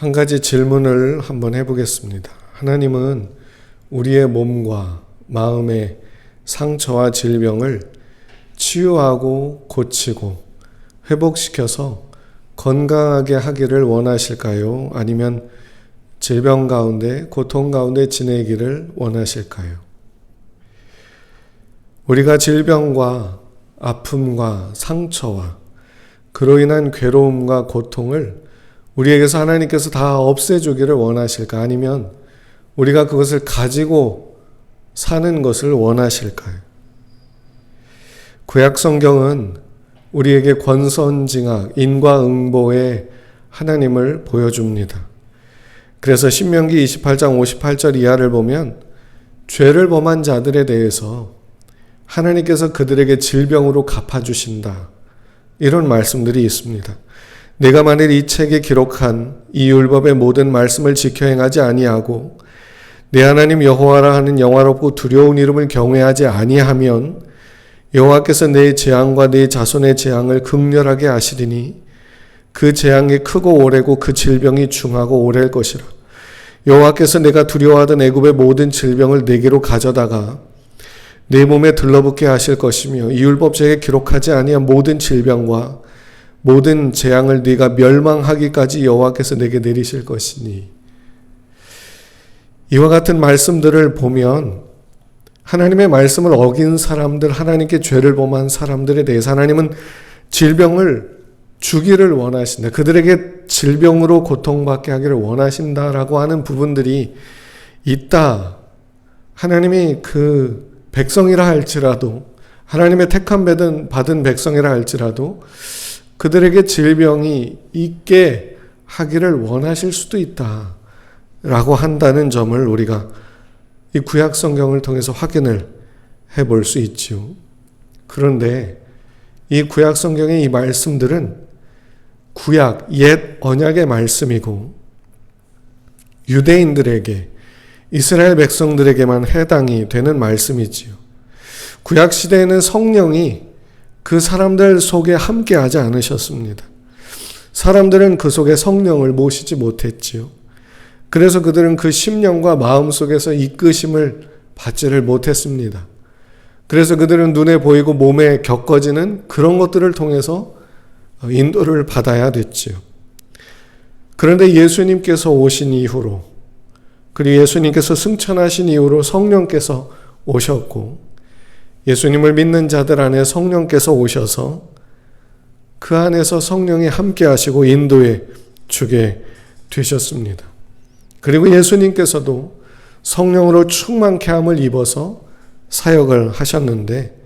한 가지 질문을 한번 해보겠습니다. 하나님은 우리의 몸과 마음의 상처와 질병을 치유하고 고치고 회복시켜서 건강하게 하기를 원하실까요? 아니면 질병 가운데, 고통 가운데 지내기를 원하실까요? 우리가 질병과 아픔과 상처와 그로 인한 괴로움과 고통을 우리에게서 하나님께서 다 없애주기를 원하실까? 아니면 우리가 그것을 가지고 사는 것을 원하실까요? 구약 성경은 우리에게 권선징악, 인과응보의 하나님을 보여줍니다. 그래서 신명기 28장 58절 이하를 보면 죄를 범한 자들에 대해서 하나님께서 그들에게 질병으로 갚아주신다. 이런 말씀들이 있습니다. 내가 만일 이 책에 기록한 이 율법의 모든 말씀을 지켜 행하지 아니하고 내 하나님 여호와라 하는 영화롭고 두려운 이름을 경외하지 아니하면 여호와께서 내 재앙과 내 자손의 재앙을 극렬하게 하시리니 그 재앙이 크고 오래고 그 질병이 중하고 오래일 것이라. 여호와께서 내가 두려워하던 애굽의 모든 질병을 내게로 가져다가 내 몸에 들러붙게 하실 것이며 이 율법책에 기록하지 아니한 모든 질병과 모든 재앙을 네가 멸망하기까지 여호와께서 내게 내리실 것이니. 이와 같은 말씀들을 보면 하나님의 말씀을 어긴 사람들, 하나님께 죄를 범한 사람들에 대해서 하나님은 질병을 주기를 원하신다. 그들에게 질병으로 고통받게 하기를 원하신다라고 하는 부분들이 있다. 하나님이 그 백성이라 할지라도, 하나님의 택함 받은 백성이라 할지라도 그들에게 질병이 있게 하기를 원하실 수도 있다 라고 한다는 점을 우리가 이 구약 성경을 통해서 확인을 해볼 수 있지요. 그런데 이 구약 성경의 이 말씀들은 구약, 옛 언약의 말씀이고 유대인들에게, 이스라엘 백성들에게만 해당이 되는 말씀이지요. 구약 시대에는 성령이 그 사람들 속에 함께하지 않으셨습니다. 사람들은 그 속에 성령을 모시지 못했지요. 그래서 그들은 그 심령과 마음 속에서 이끄심을 받지를 못했습니다. 그래서 그들은 눈에 보이고 몸에 겪어지는 그런 것들을 통해서 인도를 받아야 됐지요. 그런데 예수님께서 오신 이후로, 그리고 예수님께서 승천하신 이후로 성령께서 오셨고 예수님을 믿는 자들 안에 성령께서 오셔서 그 안에서 성령이 함께 하시고 인도해 주게 되셨습니다. 그리고 예수님께서도 성령으로 충만케 함을 입어서 사역을 하셨는데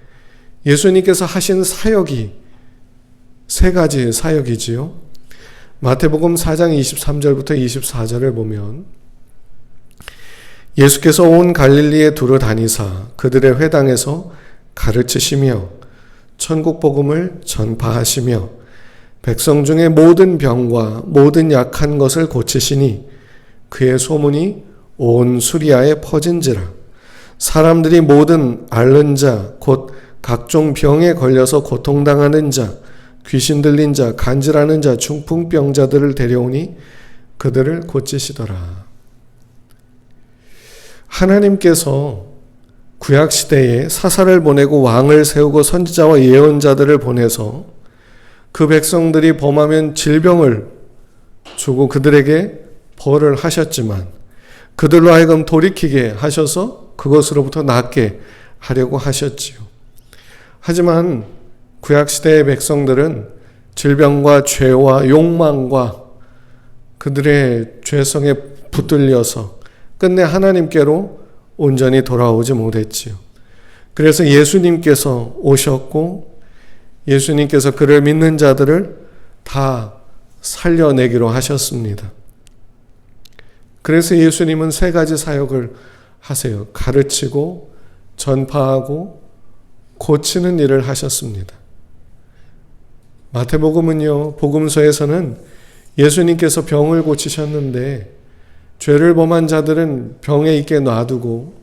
예수님께서 하신 사역이 세 가지 사역이지요. 마태복음 4장 23절부터 24절을 보면 예수께서 온 갈릴리에 두루 다니사 그들의 회당에서 가르치시며 천국 복음을 전파하시며 백성 중에 모든 병과 모든 약한 것을 고치시니 그의 소문이 온 수리아에 퍼진지라. 사람들이 모든 앓는 자 곧 각종 병에 걸려서 고통당하는 자, 귀신 들린 자, 간질하는 자, 중풍병자들을 데려오니 그들을 고치시더라. 하나님께서 구약시대에 사사를 보내고 왕을 세우고 선지자와 예언자들을 보내서 그 백성들이 범하면 질병을 주고 그들에게 벌을 하셨지만 그들로 하여금 돌이키게 하셔서 그것으로부터 낫게 하려고 하셨지요. 하지만 구약시대의 백성들은 질병과 죄와 욕망과 그들의 죄성에 붙들려서 끝내 하나님께로 온전히 돌아오지 못했지요. 그래서 예수님께서 오셨고 예수님께서 그를 믿는 자들을 다 살려내기로 하셨습니다. 그래서 예수님은 세 가지 사역을 하세요. 가르치고 전파하고 고치는 일을 하셨습니다. 마태복음은요, 복음서에서는 예수님께서 병을 고치셨는데 죄를 범한 자들은 병에 있게 놔두고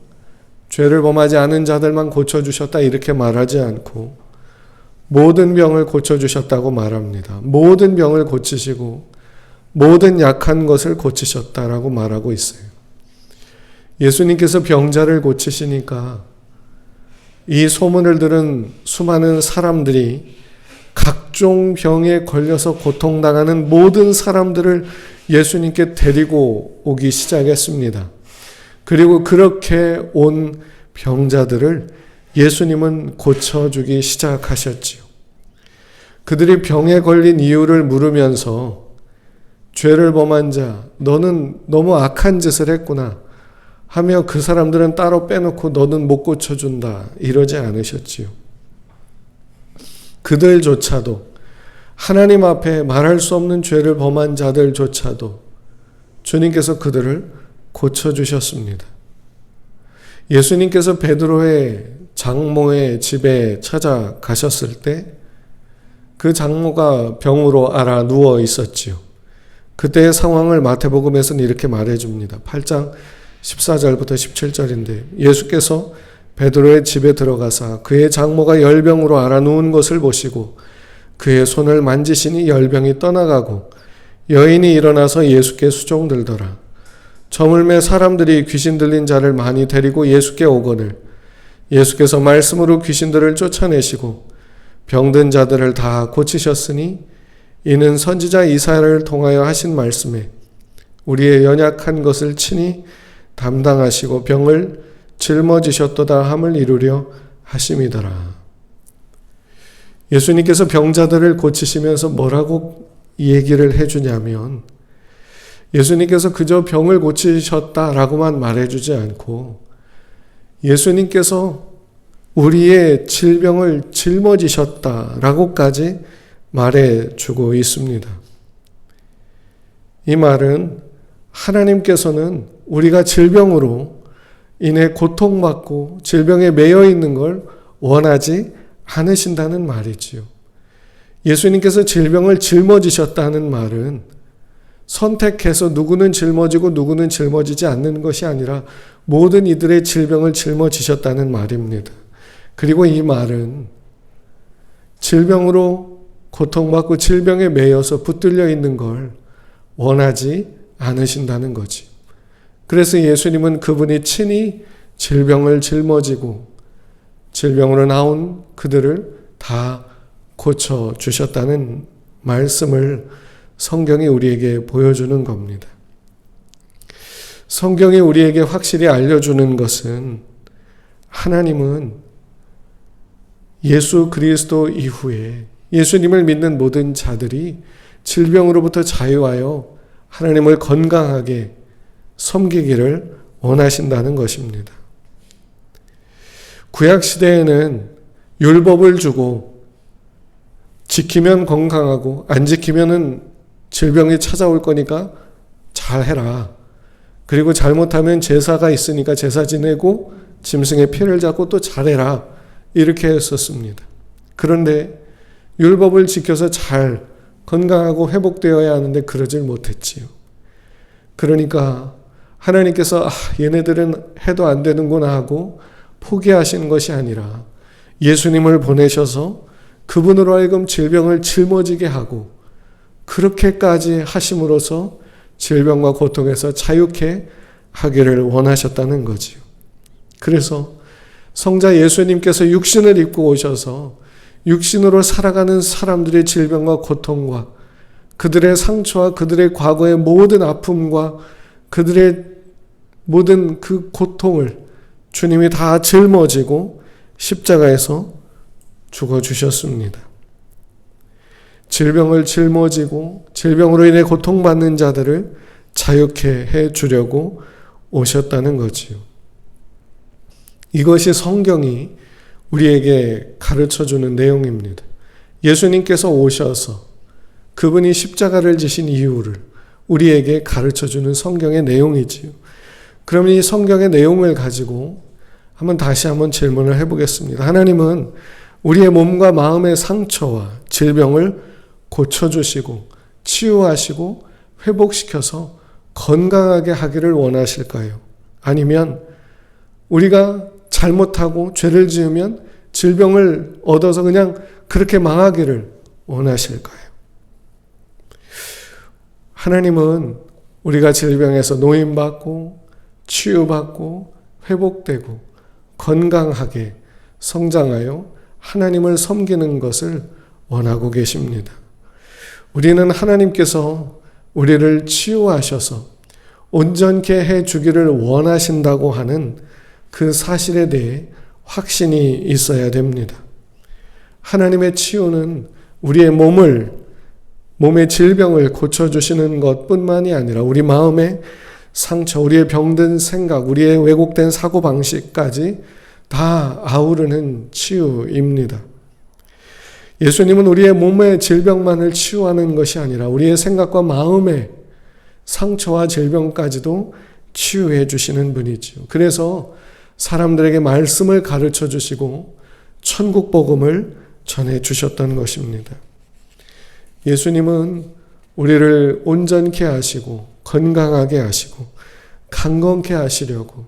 죄를 범하지 않은 자들만 고쳐주셨다 이렇게 말하지 않고 모든 병을 고쳐주셨다고 말합니다. 모든 병을 고치시고 모든 약한 것을 고치셨다라고 말하고 있어요. 예수님께서 병자를 고치시니까 이 소문을 들은 수많은 사람들이 각종 병에 걸려서 고통당하는 모든 사람들을 예수님께 데리고 오기 시작했습니다. 그리고 그렇게 온 병자들을 예수님은 고쳐주기 시작하셨지요. 그들이 병에 걸린 이유를 물으면서 죄를 범한 자, 너는 너무 악한 짓을 했구나 하며 그 사람들은 따로 빼놓고 너는 못 고쳐준다 이러지 않으셨지요. 그들조차도 하나님 앞에 말할 수 없는 죄를 범한 자들조차도 주님께서 그들을 고쳐주셨습니다. 예수님께서 베드로의 장모의 집에 찾아가셨을 때 그 장모가 병으로 앓아 누워 있었지요. 그때의 상황을 마태복음에서는 이렇게 말해줍니다. 8장 14절부터 17절인데 예수께서 베드로의 집에 들어가사 그의 장모가 열병으로 앓아 누운 것을 보시고 그의 손을 만지시니 열병이 떠나가고 여인이 일어나서 예수께 수종들더라. 저물매 사람들이 귀신 들린 자를 많이 데리고 예수께 오거늘 예수께서 말씀으로 귀신들을 쫓아내시고 병든 자들을 다 고치셨으니 이는 선지자 이사야를 통하여 하신 말씀에 우리의 연약한 것을 친히 담당하시고 병을 짊어지셨도다 함을 이루려 하심이더라. 예수님께서 병자들을 고치시면서 뭐라고 얘기를 해주냐면 예수님께서 그저 병을 고치셨다라고만 말해주지 않고 예수님께서 우리의 질병을 짊어지셨다라고까지 말해주고 있습니다. 이 말은 하나님께서는 우리가 질병으로 인해 고통받고 질병에 매여 있는 걸 원하지 않으신다는 말이지요. 예수님께서 질병을 짊어지셨다는 말은 선택해서 누구는 짊어지고 누구는 짊어지지 않는 것이 아니라 모든 이들의 질병을 짊어지셨다는 말입니다. 그리고 이 말은 질병으로 고통받고 질병에 매여서 붙들려 있는 걸 원하지 않으신다는 거지. 그래서 예수님은 그분이 친히 질병을 짊어지고 질병으로 나온 그들을 다 고쳐주셨다는 말씀을 성경이 우리에게 보여주는 겁니다. 성경이 우리에게 확실히 알려주는 것은 하나님은 예수 그리스도 이후에 예수님을 믿는 모든 자들이 질병으로부터 자유하여 하나님을 건강하게 섬기기를 원하신다는 것입니다. 구약시대에는 율법을 주고 지키면 건강하고 안 지키면은 질병이 찾아올 거니까 잘해라. 그리고 잘못하면 제사가 있으니까 제사 지내고 짐승의 피를 잡고 또 잘해라. 이렇게 했었습니다. 그런데 율법을 지켜서 잘 건강하고 회복되어야 하는데 그러질 못했지요. 그러니까 하나님께서 얘네들은 해도 안 되는구나 하고 포기하신 것이 아니라 예수님을 보내셔서 그분으로 하여금 질병을 짊어지게 하고 그렇게까지 하심으로써 질병과 고통에서 자유케 하기를 원하셨다는 거지요. 그래서 성자 예수님께서 육신을 입고 오셔서 육신으로 살아가는 사람들의 질병과 고통과 그들의 상처와 그들의 과거의 모든 아픔과 그들의 모든 그 고통을 주님이 다 짊어지고 십자가에서 죽어주셨습니다. 질병을 짊어지고 질병으로 인해 고통받는 자들을 자유케 해주려고 오셨다는 거지요. 이것이 성경이 우리에게 가르쳐주는 내용입니다. 예수님께서 오셔서 그분이 십자가를 지신 이유를 우리에게 가르쳐주는 성경의 내용이지요. 그럼 이 성경의 내용을 가지고 다시 한번 질문을 해보겠습니다. 하나님은 우리의 몸과 마음의 상처와 질병을 고쳐주시고 치유하시고 회복시켜서 건강하게 하기를 원하실까요? 아니면 우리가 잘못하고 죄를 지으면 질병을 얻어서 그냥 그렇게 망하기를 원하실까요? 하나님은 우리가 질병에서 노임받고 치유받고 회복되고 건강하게 성장하여 하나님을 섬기는 것을 원하고 계십니다. 우리는 하나님께서 우리를 치유하셔서 온전케 해주기를 원하신다고 하는 그 사실에 대해 확신이 있어야 됩니다. 하나님의 치유는 우리의 몸의 질병을 고쳐주시는 것뿐만이 아니라 우리 마음의 상처, 우리의 병든 생각, 우리의 왜곡된 사고방식까지 다 아우르는 치유입니다. 예수님은 우리의 몸의 질병만을 치유하는 것이 아니라 우리의 생각과 마음의 상처와 질병까지도 치유해 주시는 분이지요. 그래서 사람들에게 말씀을 가르쳐 주시고 천국 복음을 전해 주셨던 것입니다. 예수님은 우리를 온전케 하시고 건강하게 하시고 강건케 하시려고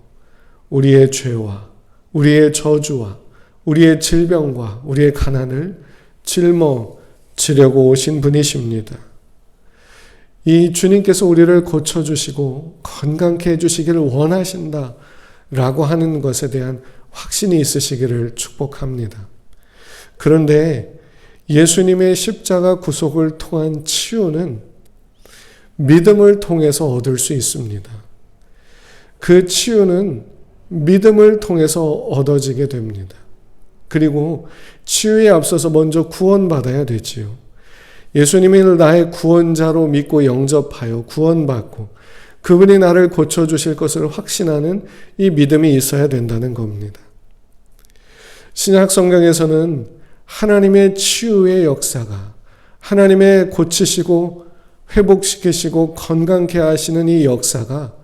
우리의 죄와 우리의 저주와 우리의 질병과 우리의 가난을 짊어지려고 오신 분이십니다. 이 주님께서 우리를 고쳐주시고 건강케 해주시기를 원하신다라고 하는 것에 대한 확신이 있으시기를 축복합니다. 그런데 예수님의 십자가 구속을 통한 치유는 믿음을 통해서 얻을 수 있습니다. 그 치유는 믿음을 통해서 얻어지게 됩니다. 그리고 치유에 앞서서 먼저 구원받아야 되지요. 예수님을 나의 구원자로 믿고 영접하여 구원받고 그분이 나를 고쳐주실 것을 확신하는 이 믿음이 있어야 된다는 겁니다. 신약 성경에서는 하나님의 치유의 역사가 하나님의 고치시고 회복시키시고 건강케 하시는 이 역사가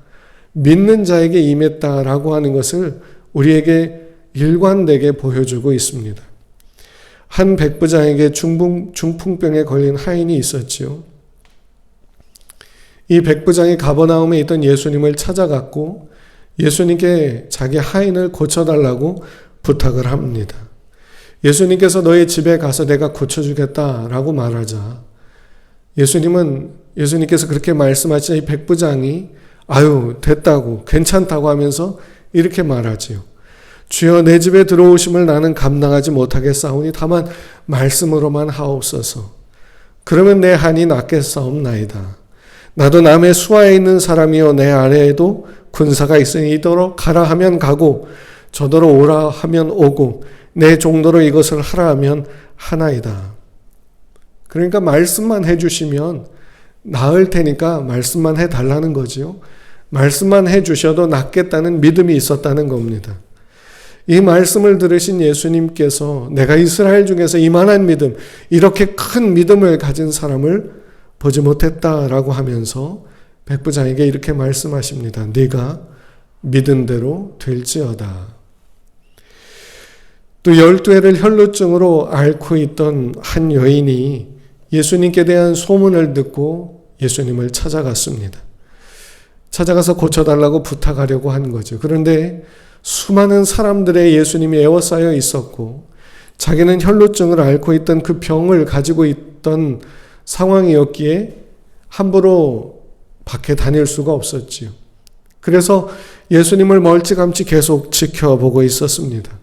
믿는 자에게 임했다라고 하는 것을 우리에게 일관되게 보여주고 있습니다. 한 백부장에게 중풍병에 걸린 하인이 있었지요. 이 백부장이 가버나움에 있던 예수님을 찾아갔고 예수님께 자기 하인을 고쳐달라고 부탁을 합니다. 예수님께서 너의 집에 가서 내가 고쳐주겠다라고 말하자 예수님께서 그렇게 말씀하시자 이 백부장이 아유 됐다고 괜찮다고 하면서 이렇게 말하지요. 주여 내 집에 들어오심을 나는 감당하지 못하겠사오니 다만 말씀으로만 하옵소서. 그러면 내 한이 낫겠사옵나이다. 나도 남의 수하에 있는 사람이요 내 아래에도 군사가 있으니 이더러 가라 하면 가고 저더러 오라 하면 오고 내 종도로 이것을 하라 하면 하나이다. 그러니까 말씀만 해주시면 나을 테니까 말씀만 해달라는 거지요. 말씀만 해주셔도 낫겠다는 믿음이 있었다는 겁니다. 이 말씀을 들으신 예수님께서 내가 이스라엘 중에서 이만한 믿음, 이렇게 큰 믿음을 가진 사람을 보지 못했다라고 하면서 백부장에게 이렇게 말씀하십니다. 네가 믿은 대로 될지어다. 또 12해를 혈루증으로 앓고 있던 한 여인이 예수님께 대한 소문을 듣고 예수님을 찾아갔습니다. 찾아가서 고쳐달라고 부탁하려고 한 거죠. 그런데 수많은 사람들의 예수님이 에워싸여 있었고 자기는 혈루증을 앓고 있던 그 병을 가지고 있던 상황이었기에 함부로 밖에 다닐 수가 없었지요. 그래서 예수님을 멀찌감치 계속 지켜보고 있었습니다.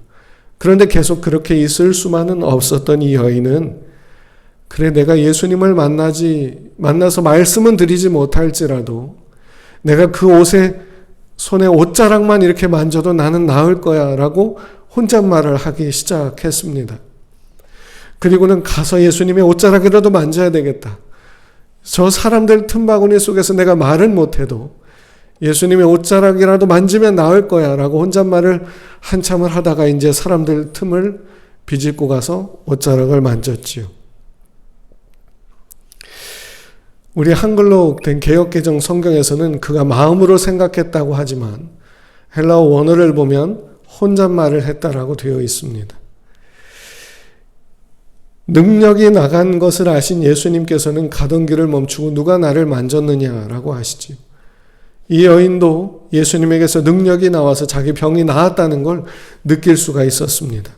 그런데 계속 그렇게 있을 수만은 없었던 이 여인은 그래 내가 예수님을 만나서 말씀은 드리지 못할지라도 내가 그 손에 옷자락만 이렇게 만져도 나는 나을 거야 라고 혼잣말을 하기 시작했습니다. 그리고는 가서 예수님의 옷자락이라도 만져야 되겠다. 저 사람들 틈바구니 속에서 내가 말은 못해도 예수님의 옷자락이라도 만지면 나을 거야 라고 혼잣말을 한참을 하다가 이제 사람들 틈을 비집고 가서 옷자락을 만졌지요. 우리 한글로 된 개역개정 성경에서는 그가 마음으로 생각했다고 하지만 헬라어 원어를 보면 혼잣말을 했다라고 되어 있습니다. 능력이 나간 것을 아신 예수님께서는 가던 길을 멈추고 누가 나를 만졌느냐라고 하시지요. 이 여인도 예수님에게서 능력이 나와서 자기 병이 나았다는 걸 느낄 수가 있었습니다.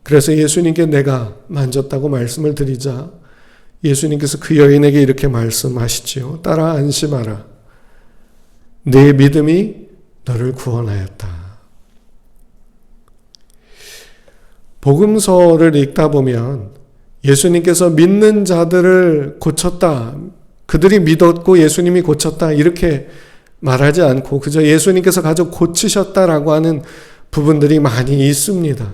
그래서 예수님께 내가 만졌다고 말씀을 드리자 예수님께서 그 여인에게 이렇게 말씀하시지요. 따라 안심하라. 내 믿음이 너를 구원하였다. 복음서를 읽다 보면 예수님께서 믿는 자들을 고쳤다. 그들이 믿었고 예수님이 고쳤다. 이렇게 말하지 않고 그저 예수님께서 가져 고치셨다라고 하는 부분들이 많이 있습니다.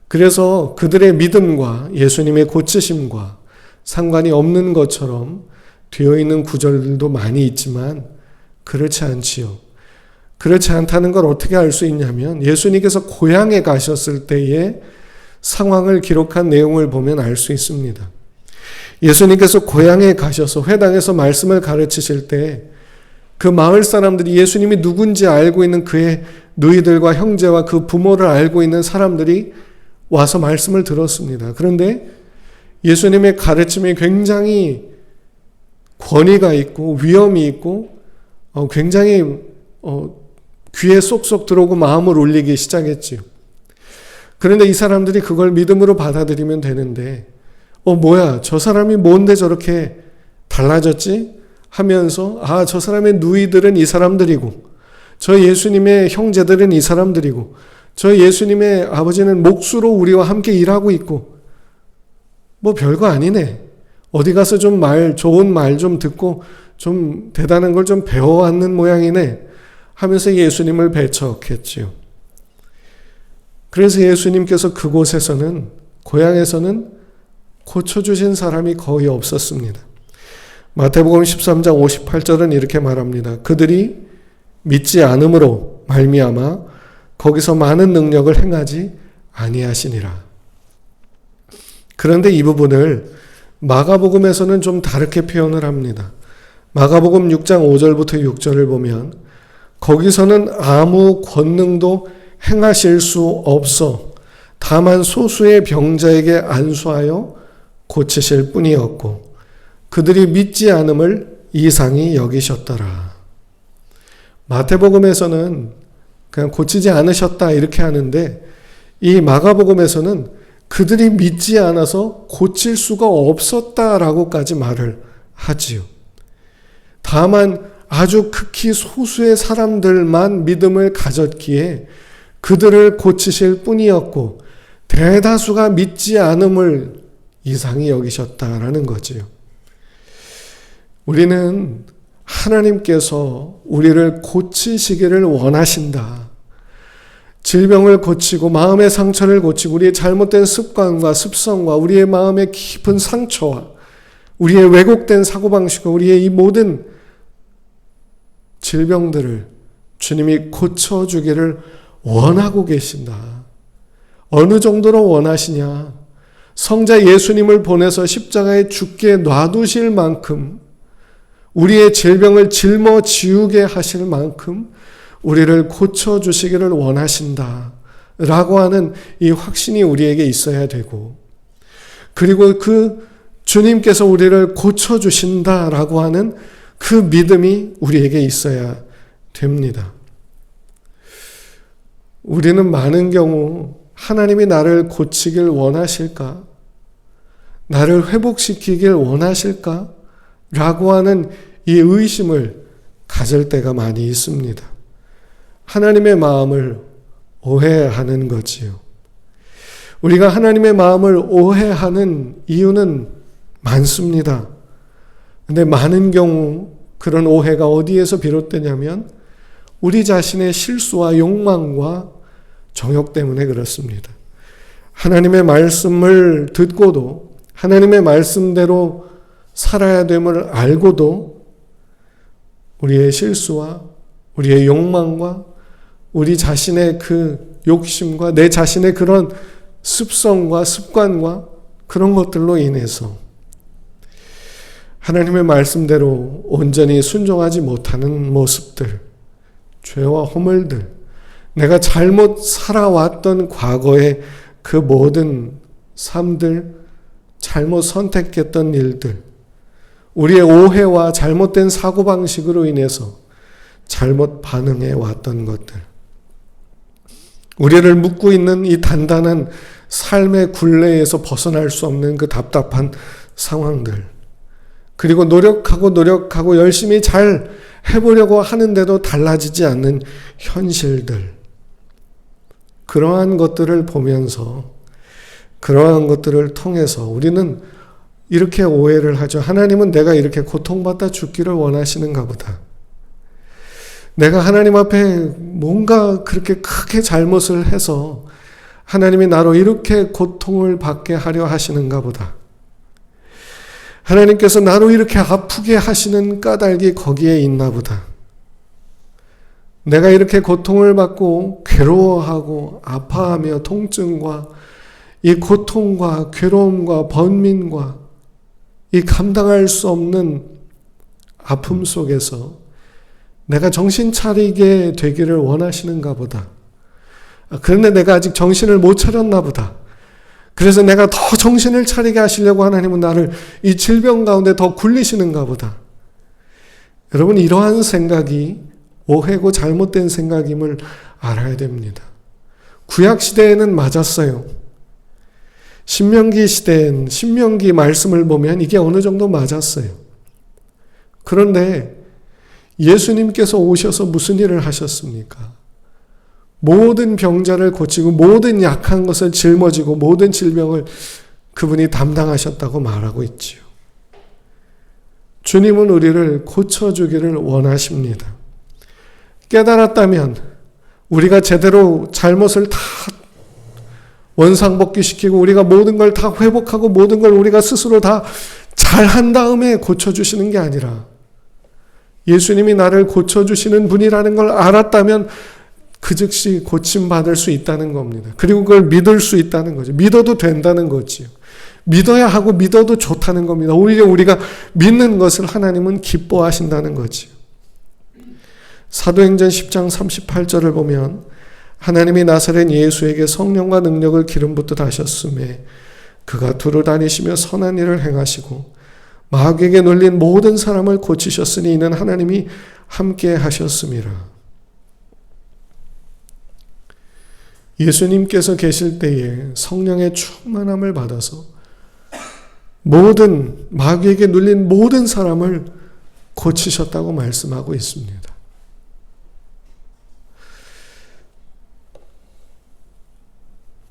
그래서 그들의 믿음과 예수님의 고치심과 상관이 없는 것처럼 되어 있는 구절들도 많이 있지만 그렇지 않지요. 그렇지 않다는 걸 어떻게 알 수 있냐면 예수님께서 고향에 가셨을 때의 상황을 기록한 내용을 보면 알 수 있습니다. 예수님께서 고향에 가셔서 회당에서 말씀을 가르치실 때 그 마을 사람들이 예수님이 누군지 알고 있는 그의 누이들과 형제와 그 부모를 알고 있는 사람들이 와서 말씀을 들었습니다. 그런데 예수님의 가르침이 굉장히 권위가 있고 위엄이 있고 굉장히 귀에 쏙쏙 들어오고 마음을 울리기 시작했지요. 그런데 이 사람들이 그걸 믿음으로 받아들이면 되는데 뭐야 저 사람이 뭔데 저렇게 달라졌지? 하면서 저 사람의 누이들은 이 사람들이고 저 예수님의 형제들은 이 사람들이고 저 예수님의 아버지는 몫으로 우리와 함께 일하고 있고 뭐 별거 아니네. 어디 가서 좀 좋은 말 좀 듣고 좀 대단한 걸 좀 배워왔는 모양이네 하면서 예수님을 배척했지요. 그래서 예수님께서 그곳에서는 고향에서는 고쳐주신 사람이 거의 없었습니다. 마태복음 13장 58절은 이렇게 말합니다. 그들이 믿지 않음으로 말미암아 거기서 많은 능력을 행하지 아니하시니라. 그런데 이 부분을 마가복음에서는 좀 다르게 표현을 합니다. 마가복음 6장 5절부터 6절을 보면 거기서는 아무 권능도 행하실 수 없어 다만 소수의 병자에게 안수하여 고치실 뿐이었고 그들이 믿지 않음을 이상히 여기셨더라. 마태복음에서는 그냥 고치지 않으셨다 이렇게 하는데 이 마가복음에서는 그들이 믿지 않아서 고칠 수가 없었다라고까지 말을 하지요. 다만 아주 극히 소수의 사람들만 믿음을 가졌기에 그들을 고치실 뿐이었고 대다수가 믿지 않음을 이상히 여기셨다라는 거지요. 우리는 하나님께서 우리를 고치시기를 원하신다. 질병을 고치고 마음의 상처를 고치고 우리의 잘못된 습관과 습성과 우리의 마음의 깊은 상처와 우리의 왜곡된 사고방식과 우리의 이 모든 질병들을 주님이 고쳐주기를 원하고 계신다. 어느 정도로 원하시냐? 성자 예수님을 보내서 십자가에 죽게 놔두실 만큼 우리의 질병을 짊어지우게 하실 만큼 우리를 고쳐주시기를 원하신다 라고 하는 이 확신이 우리에게 있어야 되고 그리고 그 주님께서 우리를 고쳐주신다 라고 하는 그 믿음이 우리에게 있어야 됩니다. 우리는 많은 경우 하나님이 나를 고치길 원하실까? 나를 회복시키길 원하실까? 라고 하는 이 의심을 가질 때가 많이 있습니다. 하나님의 마음을 오해하는 거지요. 우리가 하나님의 마음을 오해하는 이유는 많습니다. 근데 많은 경우 그런 오해가 어디에서 비롯되냐면 우리 자신의 실수와 욕망과 정욕 때문에 그렇습니다. 하나님의 말씀을 듣고도 하나님의 말씀대로 살아야 됨을 알고도 우리의 실수와 우리의 욕망과 우리 자신의 그 욕심과 내 자신의 그런 습성과 습관과 그런 것들로 인해서 하나님의 말씀대로 온전히 순종하지 못하는 모습들, 죄와 허물들, 내가 잘못 살아왔던 과거의 그 모든 삶들, 잘못 선택했던 일들, 우리의 오해와 잘못된 사고방식으로 인해서 잘못 반응해 왔던 것들, 우리를 묶고 있는 이 단단한 삶의 굴레에서 벗어날 수 없는 그 답답한 상황들, 그리고 노력하고 열심히 잘 해보려고 하는데도 달라지지 않는 현실들. 그러한 것들을 보면서, 그러한 것들을 통해서 우리는 이렇게 오해를 하죠. 하나님은 내가 이렇게 고통받다 죽기를 원하시는가 보다. 내가 하나님 앞에 뭔가 그렇게 크게 잘못을 해서 하나님이 나로 이렇게 고통을 받게 하려 하시는가 보다. 하나님께서 나로 이렇게 아프게 하시는 까닭이 거기에 있나 보다. 내가 이렇게 고통을 받고 괴로워하고 아파하며 통증과 이 고통과 괴로움과 번민과 이 감당할 수 없는 아픔 속에서 내가 정신 차리게 되기를 원하시는가 보다. 그런데 내가 아직 정신을 못 차렸나 보다. 그래서 내가 더 정신을 차리게 하시려고 하나님은 나를 이 질병 가운데 더 굴리시는가 보다. 여러분, 이러한 생각이 오해고 잘못된 생각임을 알아야 됩니다. 구약시대에는 맞았어요. 신명기 시대엔 신명기 말씀을 보면 이게 어느 정도 맞았어요. 그런데 예수님께서 오셔서 무슨 일을 하셨습니까? 모든 병자를 고치고 모든 약한 것을 짊어지고 모든 질병을 그분이 담당하셨다고 말하고 있지요. 주님은 우리를 고쳐주기를 원하십니다. 깨달았다면 우리가 제대로 잘못을 다 원상복귀시키고 우리가 모든 걸 다 회복하고 모든 걸 우리가 스스로 다 잘한 다음에 고쳐주시는 게 아니라 예수님이 나를 고쳐주시는 분이라는 걸 알았다면 그 즉시 고침받을 수 있다는 겁니다. 그리고 그걸 믿을 수 있다는 거죠. 믿어도 된다는 거지요. 믿어야 하고 믿어도 좋다는 겁니다. 오히려 우리가 믿는 것을 하나님은 기뻐하신다는 거지요. 사도행전 10장 38절을 보면 하나님이 나사렛 예수에게 성령과 능력을 기름 붓듯 하셨음에 그가 두루 다니시며 선한 일을 행하시고 마귀에게 놀린 모든 사람을 고치셨으니 이는 하나님이 함께 하셨음이라. 예수님께서 계실 때에 성령의 충만함을 받아서 모든 마귀에게 눌린 모든 사람을 고치셨다고 말씀하고 있습니다.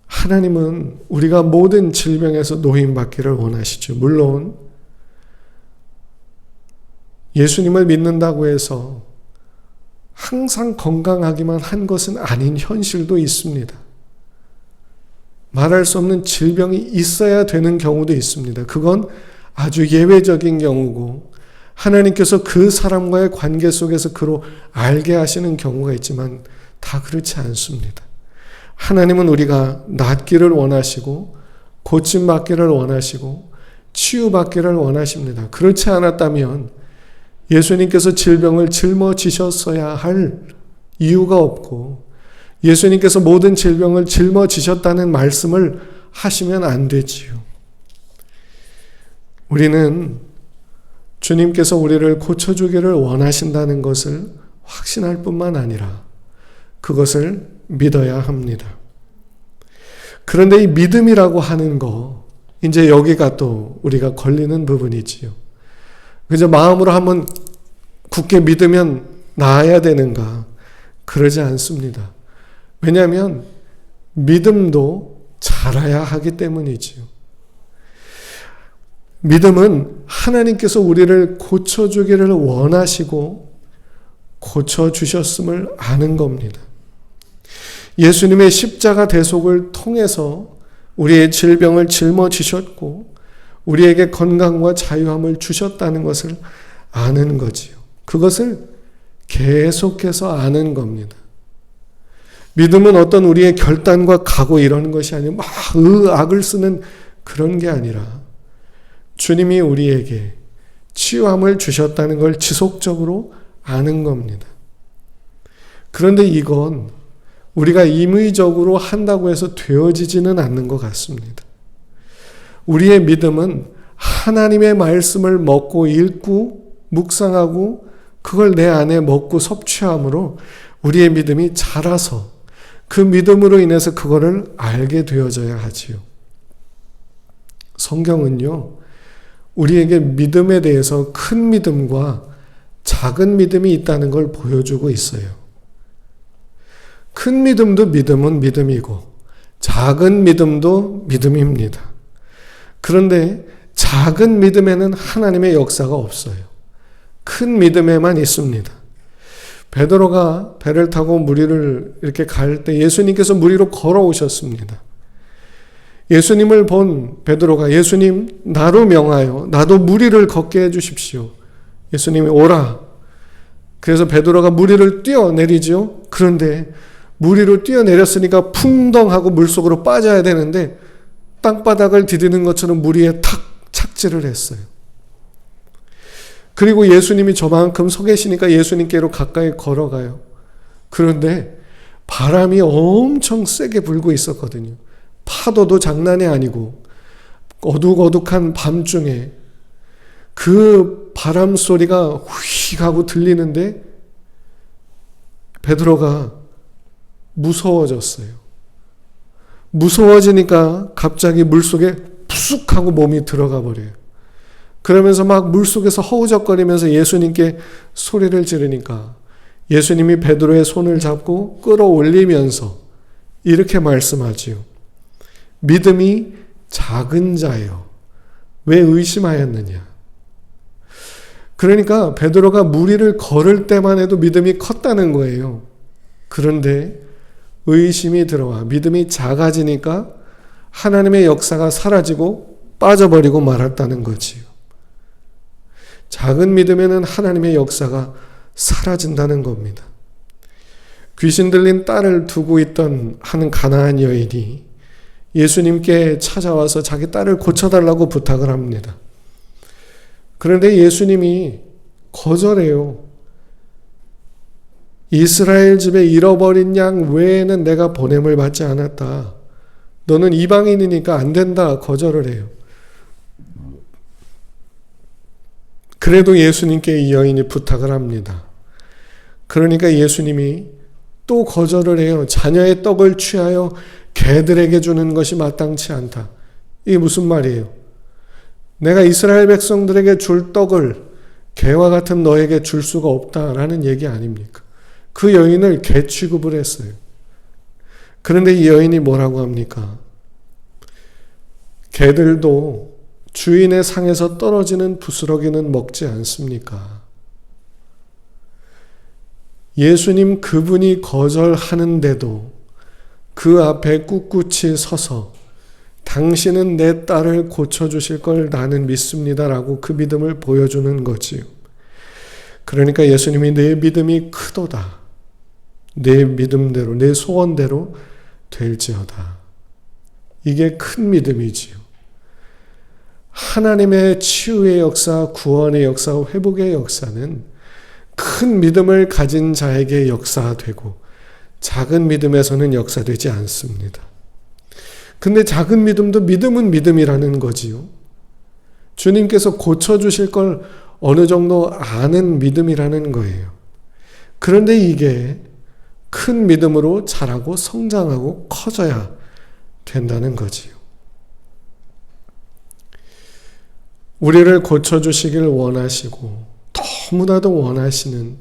하나님은 우리가 모든 질병에서 노임받기를 원하시죠. 물론 예수님을 믿는다고 해서 항상 건강하기만 한 것은 아닌 현실도 있습니다. 말할 수 없는 질병이 있어야 되는 경우도 있습니다. 그건 아주 예외적인 경우고 하나님께서 그 사람과의 관계 속에서 그로 알게 하시는 경우가 있지만 다 그렇지 않습니다. 하나님은 우리가 낫기를 원하시고 고침받기를 원하시고 치유받기를 원하십니다. 그렇지 않았다면 예수님께서 질병을 짊어지셨어야 할 이유가 없고 예수님께서 모든 질병을 짊어지셨다는 말씀을 하시면 안 되지요. 우리는 주님께서 우리를 고쳐주기를 원하신다는 것을 확신할 뿐만 아니라 그것을 믿어야 합니다. 그런데 이 믿음이라고 하는 거, 이제 여기가 또 우리가 걸리는 부분이지요. 그저 마음으로 한번 굳게 믿으면 나아야 되는가? 그러지 않습니다. 왜냐하면 믿음도 자라야 하기 때문이지요. 믿음은 하나님께서 우리를 고쳐주기를 원하시고 고쳐주셨음을 아는 겁니다. 예수님의 십자가 대속을 통해서 우리의 질병을 짊어지셨고 우리에게 건강과 자유함을 주셨다는 것을 아는 거지요. 그것을 계속해서 아는 겁니다. 믿음은 어떤 우리의 결단과 각오 이런 것이 아니고 막 악을 쓰는 그런 게 아니라 주님이 우리에게 치유함을 주셨다는 걸 지속적으로 아는 겁니다. 그런데 이건 우리가 임의적으로 한다고 해서 되어지지는 않는 것 같습니다. 우리의 믿음은 하나님의 말씀을 먹고 읽고 묵상하고 그걸 내 안에 먹고 섭취함으로 우리의 믿음이 자라서 그 믿음으로 인해서 그거를 알게 되어져야 하지요. 성경은요, 우리에게 믿음에 대해서 큰 믿음과 작은 믿음이 있다는 걸 보여주고 있어요. 큰 믿음도 믿음은 믿음이고 작은 믿음도 믿음입니다. 그런데 작은 믿음에는 하나님의 역사가 없어요. 큰 믿음에만 있습니다. 베드로가 배를 타고 무리를 이렇게 갈 때 예수님께서 무리 위로 걸어오셨습니다. 예수님을 본 베드로가 예수님 나로 명하여 나도 무리를 걷게 해주십시오. 예수님이 오라. 그래서 베드로가 무리를 뛰어내리죠. 그런데 무리로 뛰어내렸으니까 풍덩하고 물속으로 빠져야 되는데 땅바닥을 디디는 것처럼 무리에 탁 착지를 했어요. 그리고 예수님이 저만큼 서 계시니까 예수님께로 가까이 걸어가요. 그런데 바람이 엄청 세게 불고 있었거든요. 파도도 장난이 아니고 어둑어둑한 밤중에 그 바람 소리가 휙 하고 들리는데 베드로가 무서워졌어요. 무서워지니까 갑자기 물속에 푸쑥 하고 몸이 들어가 버려요. 그러면서 막 물속에서 허우적거리면서 예수님께 소리를 지르니까 예수님이 베드로의 손을 잡고 끌어올리면서 이렇게 말씀하지요. 믿음이 작은 자여, 왜 의심하였느냐? 그러니까 베드로가 무리를 걸을 때만 해도 믿음이 컸다는 거예요. 그런데 의심이 들어와 믿음이 작아지니까 하나님의 역사가 사라지고 빠져버리고 말았다는 거지요. 작은 믿음에는 하나님의 역사가 사라진다는 겁니다. 귀신 들린 딸을 두고 있던 한 가나안 여인이 예수님께 찾아와서 자기 딸을 고쳐달라고 부탁을 합니다. 그런데 예수님이 거절해요. 이스라엘 집에 잃어버린 양 외에는 내가 보냄을 받지 않았다. 너는 이방인이니까 안 된다. 거절을 해요. 그래도 예수님께 이 여인이 부탁을 합니다. 그러니까 예수님이 또 거절을 해요. 자녀의 떡을 취하여 개들에게 주는 것이 마땅치 않다. 이게 무슨 말이에요? 내가 이스라엘 백성들에게 줄 떡을 개와 같은 너에게 줄 수가 없다라는 얘기 아닙니까? 그 여인을 개 취급을 했어요. 그런데 이 여인이 뭐라고 합니까? 개들도 주인의 상에서 떨어지는 부스러기는 먹지 않습니까? 예수님 그분이 거절하는데도 그 앞에 꿋꿋이 서서 당신은 내 딸을 고쳐주실 걸 나는 믿습니다라고 그 믿음을 보여주는 거지요. 그러니까 예수님이 내 믿음이 크도다. 내 믿음대로 내 소원대로 될지어다. 이게 큰 믿음이지요. 하나님의 치유의 역사, 구원의 역사, 회복의 역사는 큰 믿음을 가진 자에게 역사되고 작은 믿음에서는 역사되지 않습니다. 근데 작은 믿음도 믿음은 믿음이라는 거지요. 주님께서 고쳐주실 걸 어느 정도 아는 믿음이라는 거예요. 그런데 이게 큰 믿음으로 자라고 성장하고 커져야 된다는 거지요. 우리를 고쳐주시길 원하시고 너무나도 원하시는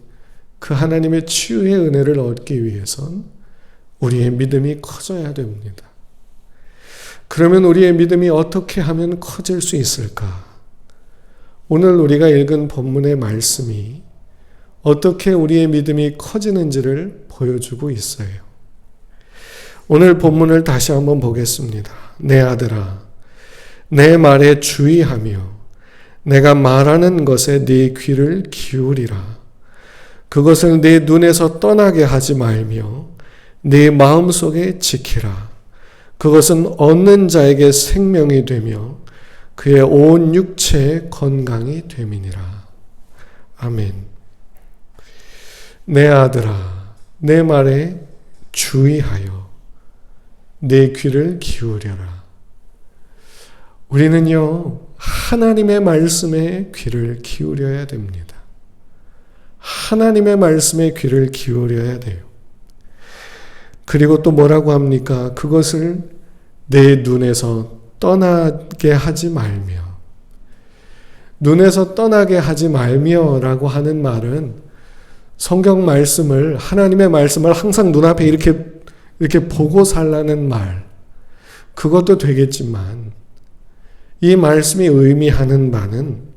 그 하나님의 치유의 은혜를 얻기 위해선 우리의 믿음이 커져야 됩니다. 그러면 우리의 믿음이 어떻게 하면 커질 수 있을까? 오늘 우리가 읽은 본문의 말씀이 어떻게 우리의 믿음이 커지는지를 보여주고 있어요. 오늘 본문을 다시 한번 보겠습니다. 내 아들아, 내 말에 주의하며 내가 말하는 것에 네 귀를 기울이라. 그것을 네 눈에서 떠나게 하지 말며 네 마음속에 지키라. 그것은 얻는 자에게 생명이 되며 그의 온 육체의 건강이 됨이니라. 아멘. 내 아들아, 내 말에 주의하여 내 귀를 기울여라. 우리는요, 하나님의 말씀에 귀를 기울여야 됩니다. 하나님의 말씀에 귀를 기울여야 돼요. 그리고 또 뭐라고 합니까? 그것을 내 눈에서 떠나게 하지 말며. 눈에서 떠나게 하지 말며라고 하는 말은 성경 말씀을, 하나님의 말씀을 항상 눈앞에 이렇게 보고 살라는 말, 그것도 되겠지만 이 말씀이 의미하는 바는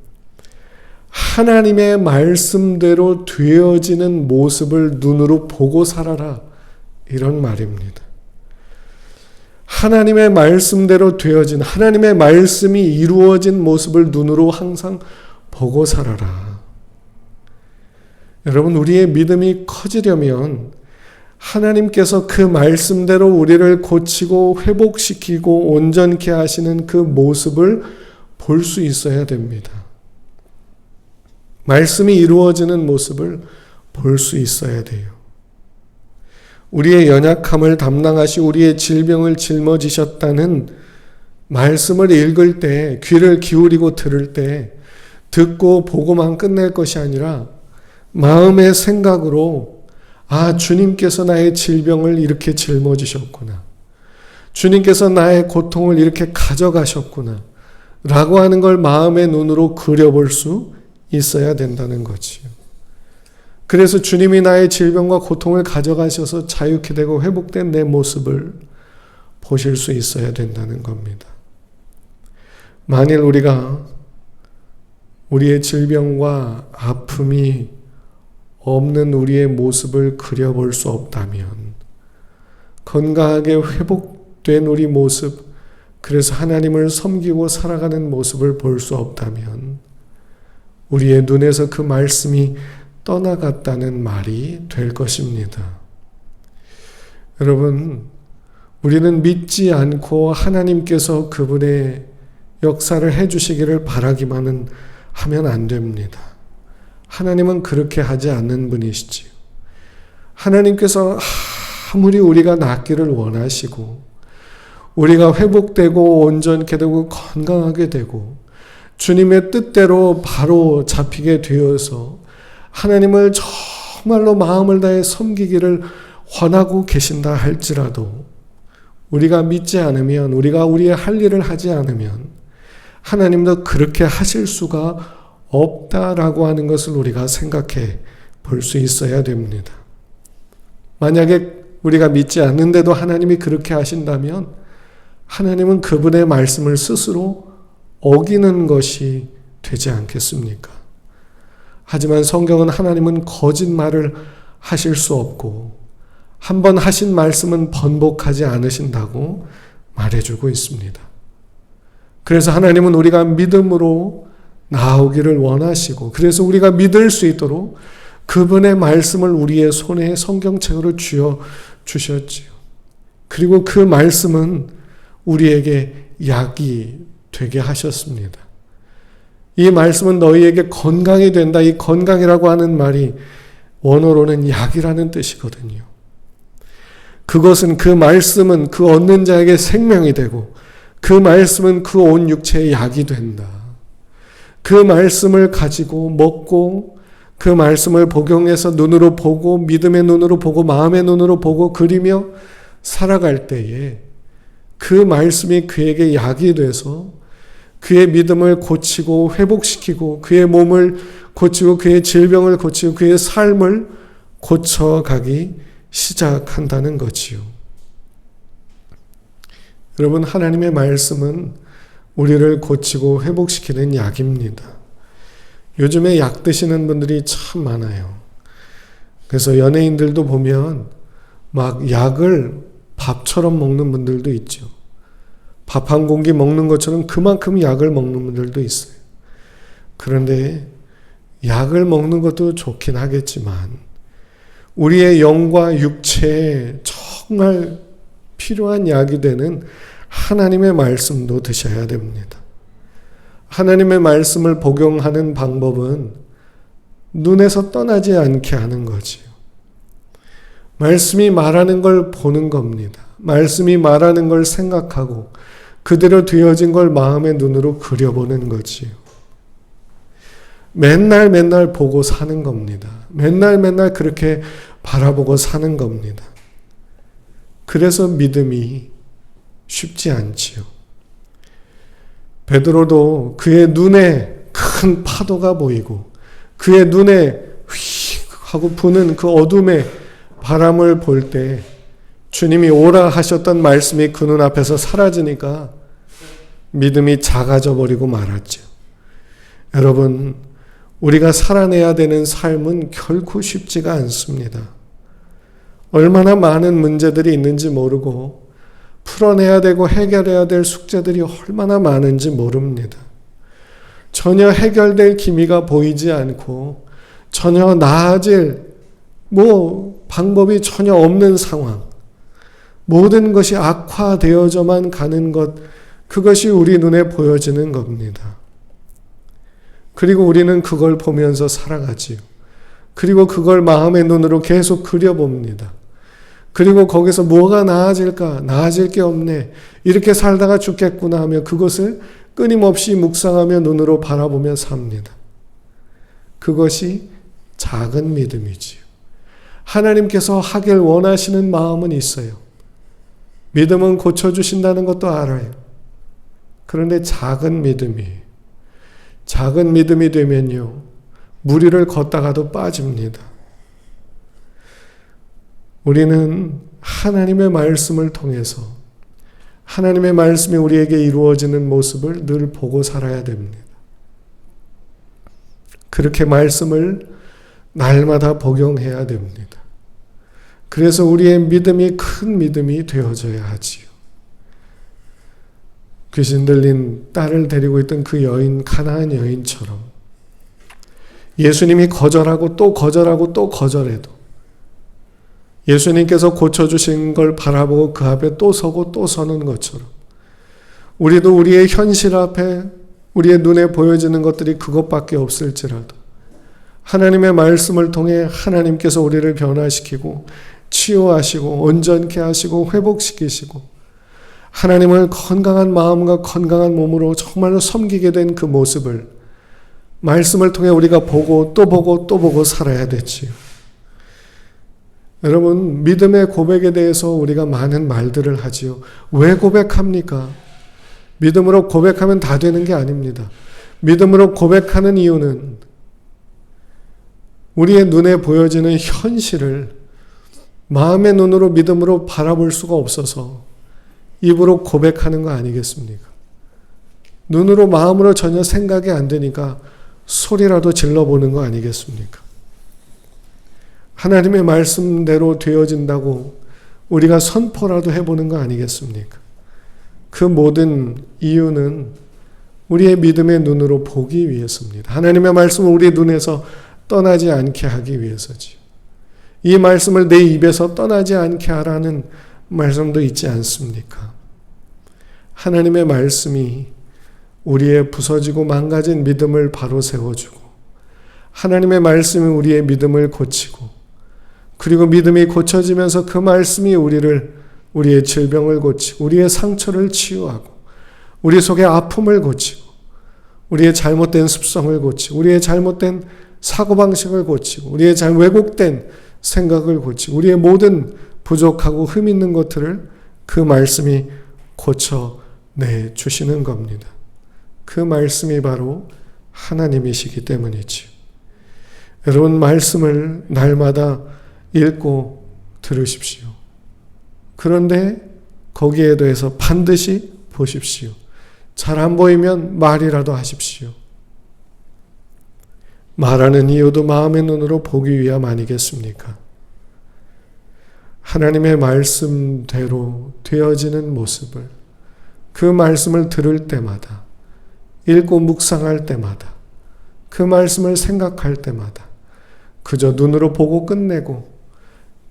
하나님의 말씀대로 되어지는 모습을 눈으로 보고 살아라, 이런 말입니다. 하나님의 말씀대로 되어진, 하나님의 말씀이 이루어진 모습을 눈으로 항상 보고 살아라. 여러분, 우리의 믿음이 커지려면 하나님께서 그 말씀대로 우리를 고치고 회복시키고 온전케 하시는 그 모습을 볼 수 있어야 됩니다. 말씀이 이루어지는 모습을 볼 수 있어야 돼요. 우리의 연약함을 담당하시 우리의 질병을 짊어지셨다는 말씀을 읽을 때, 귀를 기울이고 들을 때 듣고 보고만 끝낼 것이 아니라 마음의 생각으로, 아, 주님께서 나의 질병을 이렇게 짊어지셨구나, 주님께서 나의 고통을 이렇게 가져가셨구나 라고 하는 걸 마음의 눈으로 그려볼 수 있어야 된다는 거지요. 그래서 주님이 나의 질병과 고통을 가져가셔서 자유케 되고 회복된 내 모습을 보실 수 있어야 된다는 겁니다. 만일 우리가 우리의 질병과 아픔이 없는 우리의 모습을 그려볼 수 없다면, 건강하게 회복된 우리 모습, 그래서 하나님을 섬기고 살아가는 모습을 볼 수 없다면 우리의 눈에서 그 말씀이 떠나갔다는 말이 될 것입니다. 여러분, 우리는 믿지 않고 하나님께서 그분의 역사를 해주시기를 바라기만은 하면 안 됩니다. 하나님은 그렇게 하지 않는 분이시지요. 하나님께서 아무리 우리가 낫기를 원하시고 우리가 회복되고 온전케 되고 건강하게 되고 주님의 뜻대로 바로 잡히게 되어서 하나님을 정말로 마음을 다해 섬기기를 원하고 계신다 할지라도 우리가 믿지 않으면, 우리가 우리의 할 일을 하지 않으면 하나님도 그렇게 하실 수가 없다라고 하는 것을 우리가 생각해 볼 수 있어야 됩니다. 만약에 우리가 믿지 않는데도 하나님이 그렇게 하신다면 하나님은 그분의 말씀을 스스로 어기는 것이 되지 않겠습니까? 하지만 성경은 하나님은 거짓말을 하실 수 없고 한번 하신 말씀은 번복하지 않으신다고 말해주고 있습니다. 그래서 하나님은 우리가 믿음으로 나오기를 원하시고, 그래서 우리가 믿을 수 있도록 그분의 말씀을 우리의 손에 성경책으로 쥐어 주셨지요. 그리고 그 말씀은 우리에게 약이 되게 하셨습니다. 이 말씀은 너희에게 건강이 된다. 이 건강이라고 하는 말이 원어로는 약이라는 뜻이거든요. 그것은, 그 말씀은 그 얻는 자에게 생명이 되고 그 말씀은 그 온 육체의 약이 된다. 그 말씀을 가지고 먹고 그 말씀을 복용해서 눈으로 보고 믿음의 눈으로 보고 마음의 눈으로 보고 그리며 살아갈 때에 그 말씀이 그에게 약이 돼서 그의 믿음을 고치고 회복시키고 그의 몸을 고치고 그의 질병을 고치고 그의 삶을 고쳐가기 시작한다는 거지요. 여러분, 하나님의 말씀은 우리를 고치고 회복시키는 약입니다. 요즘에 약 드시는 분들이 참 많아요. 그래서 연예인들도 보면 막 약을 밥처럼 먹는 분들도 있죠. 밥 한 공기 먹는 것처럼 그만큼 약을 먹는 분들도 있어요. 그런데 약을 먹는 것도 좋긴 하겠지만 우리의 영과 육체에 정말 필요한 약이 되는 하나님의 말씀도 드셔야 됩니다. 하나님의 말씀을 복용하는 방법은 눈에서 떠나지 않게 하는 거지요. 말씀이 말하는 걸 보는 겁니다. 말씀이 말하는 걸 생각하고 그대로 되어진 걸 마음의 눈으로 그려보는 거지요. 맨날 보고 사는 겁니다. 맨날 그렇게 바라보고 사는 겁니다. 그래서 믿음이 쉽지 않지요. 베드로도 그의 눈에 큰 파도가 보이고 그의 눈에 휙 하고 부는 그 어둠의 바람을 볼 때 주님이 오라 하셨던 말씀이 그 눈앞에서 사라지니까 믿음이 작아져 버리고 말았죠. 여러분, 우리가 살아내야 되는 삶은 결코 쉽지가 않습니다. 얼마나 많은 문제들이 있는지 모르고 풀어내야 되고 해결해야 될 숙제들이 얼마나 많은지 모릅니다. 전혀 해결될 기미가 보이지 않고 전혀 나아질 방법이 전혀 없는 상황, 모든 것이 악화되어져만 가는 것, 그것이 우리 눈에 보여지는 겁니다. 그리고 우리는 그걸 보면서 살아가지요. 그리고 그걸 마음의 눈으로 계속 그려봅니다. 그리고 거기서 뭐가 나아질까? 나아질 게 없네. 이렇게 살다가 죽겠구나 하며 그것을 끊임없이 묵상하며 눈으로 바라보며 삽니다. 그것이 작은 믿음이지요. 하나님께서 하길 원하시는 마음은 있어요. 믿음은 고쳐주신다는 것도 알아요. 그런데 작은 믿음이 되면요, 무리를 걷다가도 빠집니다. 우리는 하나님의 말씀을 통해서 하나님의 말씀이 우리에게 이루어지는 모습을 늘 보고 살아야 됩니다. 그렇게 말씀을 날마다 복용해야 됩니다. 그래서 우리의 믿음이 큰 믿음이 되어져야 하지요. 귀신 들린 딸을 데리고 있던 그 여인, 가나안 여인처럼 예수님이 거절하고 또 거절하고 또 거절해도 예수님께서 고쳐주신 걸 바라보고 그 앞에 또 서고 또 서는 것처럼 우리도 우리의 현실 앞에 우리의 눈에 보여지는 것들이 그것밖에 없을지라도 하나님의 말씀을 통해 하나님께서 우리를 변화시키고 치유하시고 온전케 하시고 회복시키시고 하나님을 건강한 마음과 건강한 몸으로 정말로 섬기게 된 그 모습을 말씀을 통해 우리가 보고 또 보고 또 보고 살아야 되지요. 여러분, 믿음의 고백에 대해서 우리가 많은 말들을 하지요. 왜 고백합니까? 믿음으로 고백하면 다 되는 게 아닙니다. 믿음으로 고백하는 이유는 우리의 눈에 보여지는 현실을 마음의 눈으로 믿음으로 바라볼 수가 없어서 입으로 고백하는 거 아니겠습니까? 눈으로 마음으로 전혀 생각이 안 되니까 소리라도 질러보는 거 아니겠습니까? 하나님의 말씀대로 되어진다고 우리가 선포라도 해보는 거 아니겠습니까? 그 모든 이유는 우리의 믿음의 눈으로 보기 위해서입니다. 하나님의 말씀을 우리의 눈에서 떠나지 않게 하기 위해서지요. 이 말씀을 내 입에서 떠나지 않게 하라는 말씀도 있지 않습니까? 하나님의 말씀이 우리의 부서지고 망가진 믿음을 바로 세워주고 하나님의 말씀이 우리의 믿음을 고치고 그리고 믿음이 고쳐지면서 그 말씀이 우리의 질병을 고치고 우리의 상처를 치유하고 우리 속의 아픔을 고치고 우리의 잘못된 습성을 고치고 우리의 잘못된 사고방식을 고치고 우리의 왜곡된 생각을 고치고 우리의 모든 부족하고 흠 있는 것들을 그 말씀이 고쳐내 주시는 겁니다. 그 말씀이 바로 하나님이시기 때문이지요. 여러분, 말씀을 날마다 읽고 들으십시오. 그런데 거기에 대해서 반드시 보십시오. 잘 안 보이면 말이라도 하십시오. 말하는 이유도 마음의 눈으로 보기 위함 아니겠습니까? 하나님의 말씀대로 되어지는 모습을 그 말씀을 들을 때마다 읽고 묵상할 때마다 그 말씀을 생각할 때마다 그저 눈으로 보고 끝내고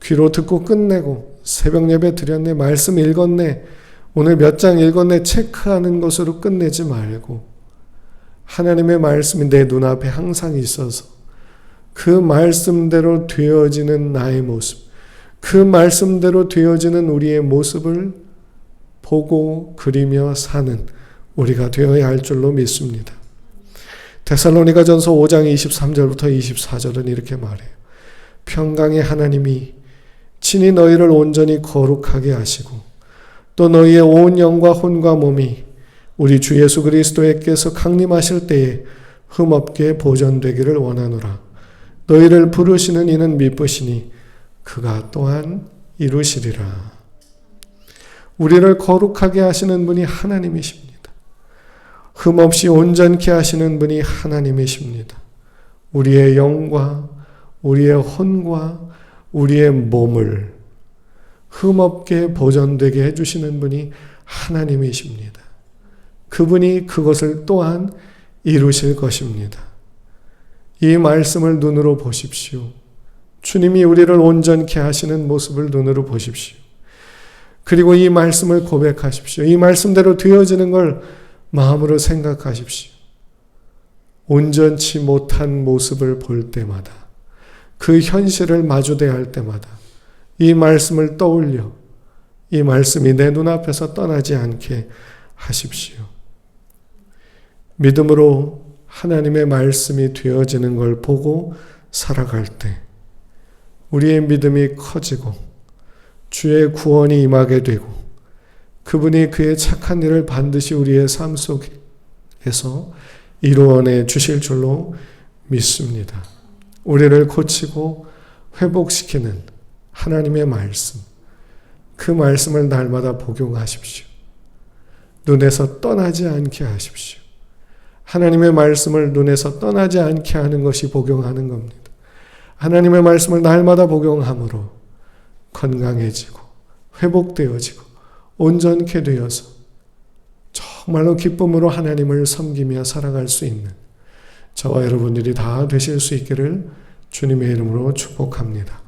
귀로 듣고 끝내고 새벽 예배 드렸네, 말씀 읽었네, 오늘 몇 장 읽었네 체크하는 것으로 끝내지 말고 하나님의 말씀이 내 눈앞에 항상 있어서 그 말씀대로 되어지는 나의 모습, 그 말씀대로 되어지는 우리의 모습을 보고 그리며 사는 우리가 되어야 할 줄로 믿습니다. 데살로니가전서 5장 23절부터 24절은 이렇게 말해요. 평강의 하나님이 친히 너희를 온전히 거룩하게 하시고 또 너희의 온 영과 혼과 몸이 우리 주 예수 그리스도에게서 강림하실 때에 흠없게 보존되기를 원하노라. 너희를 부르시는 이는 미쁘시니 그가 또한 이루시리라. 우리를 거룩하게 하시는 분이 하나님이십니다. 흠없이 온전케 하시는 분이 하나님이십니다. 우리의 영과 우리의 혼과 우리의 몸을 흠없게 보존되게 해주시는 분이 하나님이십니다. 그분이 그것을 또한 이루실 것입니다. 이 말씀을 눈으로 보십시오. 주님이 우리를 온전케 하시는 모습을 눈으로 보십시오. 그리고 이 말씀을 고백하십시오. 이 말씀대로 되어지는 걸 마음으로 생각하십시오. 온전치 못한 모습을 볼 때마다, 그 현실을 마주대야 할 때마다 이 말씀을 떠올려 이 말씀이 내 눈앞에서 떠나지 않게 하십시오. 믿음으로 하나님의 말씀이 되어지는 걸 보고 살아갈 때 우리의 믿음이 커지고 주의 구원이 임하게 되고 그분이 그의 착한 일을 반드시 우리의 삶 속에서 이루어내 주실 줄로 믿습니다. 우리를 고치고 회복시키는 하나님의 말씀, 그 말씀을 날마다 복용하십시오. 눈에서 떠나지 않게 하십시오. 하나님의 말씀을 눈에서 떠나지 않게 하는 것이 복용하는 겁니다. 하나님의 말씀을 날마다 복용함으로 건강해지고 회복되어지고 온전케 되어서 정말로 기쁨으로 하나님을 섬기며 살아갈 수 있는 저와 여러분들이 다 되실 수 있기를 주님의 이름으로 축복합니다.